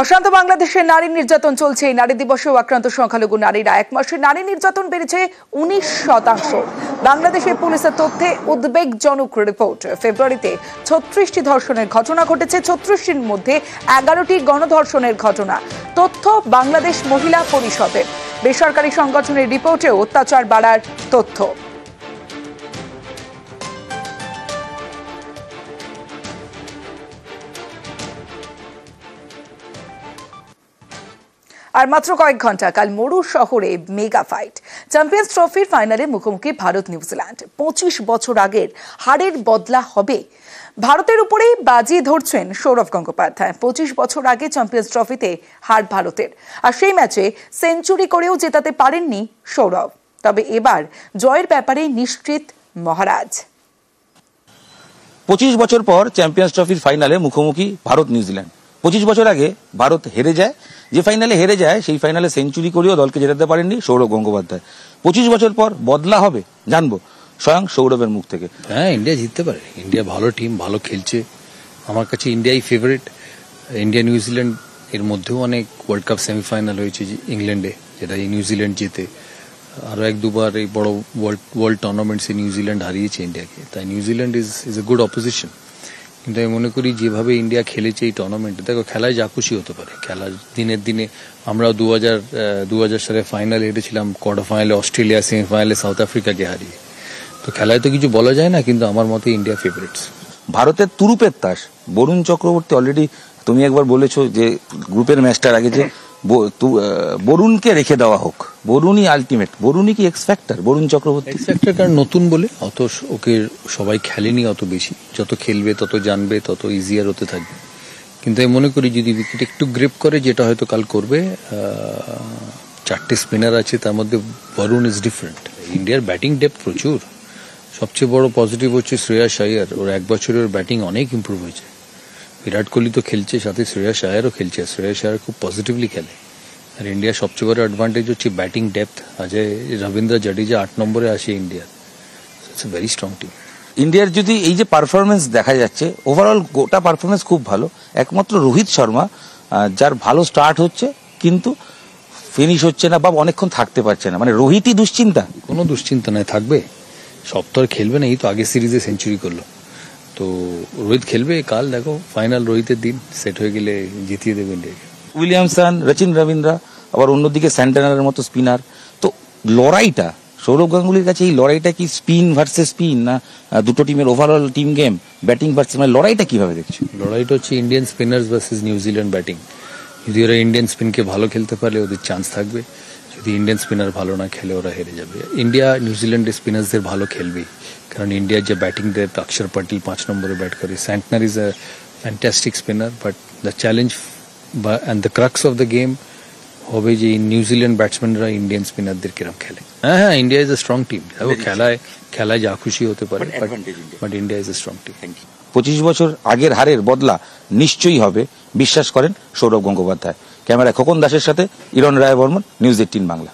অশান্ত বাংলাদেশে নারী নির্যাতন চলছে। নারী দিবসেও আক্রান্ত সংখ্যালঘু নারীরা। এক মাসে নারী নির্যাতন বেড়েছে 19%। বাংলাদেশের পুলিশের তথ্যে উদ্বেগজনক রিপোর্ট। ফেব্রুয়ারিতে 36টি ধর্ষণের ঘটনা ঘটেছে। 36টির মধ্যে 11টি গণধর্ষণের ঘটনা। তথ্য বাংলাদেশ মহিলা পরিষদের। বেসরকারি সংগঠনের রিপোর্টেও অত্যাচার বাড়ার তথ্য। আর মাত্র কয়েক ঘন্টা কাল মরু শহরে মেগা ফাইট। চ্যাম্পিয়ন্স ট্রফির ফাইনালে মুখোমুখি ভারত নিউজিল্যান্ড। 25 বছর আগের হারের বদলা হবে। ভারতের উপরেই বাজি ধরছেন সৌরভ গঙ্গোপাধ্যায়। 25 বছর আগে চ্যাম্পিয়ন্স ট্রফিতে হার ভারতের, আর সেই ম্যাচে সেঞ্চুরি করেও জেতাতে পারেননি সৌরভ। তবে এবার জয়ের ব্যাপারে নিশ্চিত মহারাজ। 25 বছর পর চ্যাম্পিয়ন্স ট্রফির ফাইনালে মুখোমুখি ভারত নিউজিল্যান্ড। 25 বছর আগে ভারত হেরে যায়, যে ফাইনালে হেরে যায় সেই ফাইনালে সেঞ্চুরি করেও দলকে জেতাতে পারেননি সৌরভ গঙ্গোপাধ্যায়। 25 বছর পর বদলা হবে, জানবো স্বয়ং সৌরভের মুখ থেকে। হ্যাঁ, ইন্ডিয়া জিততে পারে। ইন্ডিয়া ভালো টিম, ভালো খেলছে। আমার কাছে ইন্ডিয়াই ফেভারিট। ইন্ডিয়া নিউজিল্যান্ড এর মধ্যেও অনেক ওয়ার্ল্ড কাপ সেমিফাইনাল হয়েছে ইংল্যান্ডে, যেটা নিউজিল্যান্ড জেতে। আরো এক দুবার এই বড় ওয়ার্ল্ড টুর্নামেন্টসে নিউজিল্যান্ড হারিয়েছে ইন্ডিয়াকে। তাই New Zealand is a good opposition. কিন্তু আমি মনে করি যেভাবে ইন্ডিয়া খেলেছে এই টুর্নামেন্টে, দেখো খেলায় যা খুশি হতে পারে। খেলার দিনের দিনে আমরা 2000 সালে ফাইনালে হেরেছিলাম, কোয়ার্টার ফাইনালে অস্ট্রেলিয়া, সেমিফাইনালে সাউথ আফ্রিকাকে হারিয়ে। তো খেলায় তো কিছু বলা যায় না, কিন্তু আমার মতে ইন্ডিয়া ফেভারিটস। ভারতের তুরুপের তাস বরুণ চক্রবর্তী। অলরেডি তুমি একবার বলেছো যে গ্রুপের ম্যাচটার আগে যে বরুণকে রেখে দেওয়া হোক, বরুণই আলটিমেট। বরুণই কি X factor? Varun Chakravarthy X factor কারণ নতুন বলে অত ওকে সবাই খেলেনি অত বেশি। যত খেলবে তত জানবে, তত ইজিয়ার হতে থাকবে। কিন্তু আমি মনে করি যদি উইকেট একটু গ্রিপ করে, যেটা হয়তো কাল করবে, 4টে স্পিনার আছে, তার মধ্যে বরুণ ইজ ডিফারেন্ট। ইন্ডিয়ার ব্যাটিং ডেপথ প্রচুর। সবচেয়ে বড় পজিটিভ হচ্ছে শ্রেয়াস আয়ার। ওর এক বছরে ওর ব্যাটিং অনেক ইম্প্রুভ হয়েছে। বিরাট কোহলি তো খেলছে, সাথে শ্রেয়াস আয়ারও খেলছে। শ্রেয়াস আয়ার খুব পজিটিভলি খেলে। আর ইন্ডিয়ার সবচেয়ে বড় অ্যাডভান্টেজ হচ্ছে ব্যাটিং ডেপথ। আজয় রবীন্দ্র জাডেজা 8 নম্বরে আসে ইন্ডিয়ার। It's a very strong team. ইন্ডিয়ার যদি এই যে পারফরমেন্স দেখা যাচ্ছে, ওভারঅল গোটা পারফরমেন্স খুব ভালো। একমাত্র রোহিত শর্মা যার ভালো স্টার্ট হচ্ছে কিন্তু ফিনিশ হচ্ছে না বা অনেকক্ষণ থাকতে পারছে না। মানে রোহিতই দুশ্চিন্তা? কোনো দুশ্চিন্তা নয়, থাকবে। সব তো আর খেলবে না। এই তো আগের সিরিজে সেঞ্চুরি করলো। তো রোহিত খেলবে কাল। দেখো ফাইনাল রোহিতের দিন, সেট হয়ে গেলে জিতিয়ে দেবে ইন্ডিয়াকে। উইলিয়ামসন, রচিন রবীন্দ্র, আবার অন্যদিকে স্যান্টানারের মতো স্পিনার। তো লড়াইটা সৌরভ গাঙ্গুলির কাছে, এই লড়াইটা কি স্পিন ভার্সেস স্পিন, না দুটো টিমের overall team game, batting versus, মানে লড়াইটা কিভাবে দেখছো? লড়াইটা হচ্ছে Indian spinners versus New Zealand batting. যদি ওরা ইন্ডিয়ান স্পিনকে ভালো খেলতে পারলে ওদের চান্স থাকবে। যদি ইন্ডিয়ান স্পিনার ভালো না খেলে ওরা হেরে যাবে। ইন্ডিয়া নিউজিল্যান্ডের স্পিনার্সদের ভালো খেলবে, কারণ ইন্ডিয়ার যে ব্যাটিং ডেপথ, অক্ষর পটেল 5 নম্বরে ব্যাট করে, Santner is a fantastic spinner. But the challenge and the crux of the game হবে যে নিউজিল্যান্ড ব্যাটসম্যানরা ইন্ডিয়ান স্পিনারদের কিরম খেলে। হ্যাঁ, India is a strong team. খেলায় যা খুশি হতে পারে, but India is a strong team. 25 বছর আগের হারের বদলা নিশ্চয়ই হবে, বিশ্বাস করেন সৌরভ গঙ্গোপাধ্যায়। ক্যামেরায় খোকন দাসের সাথে ইরণ রায় বর্মন, নিউজ 18 বাংলা।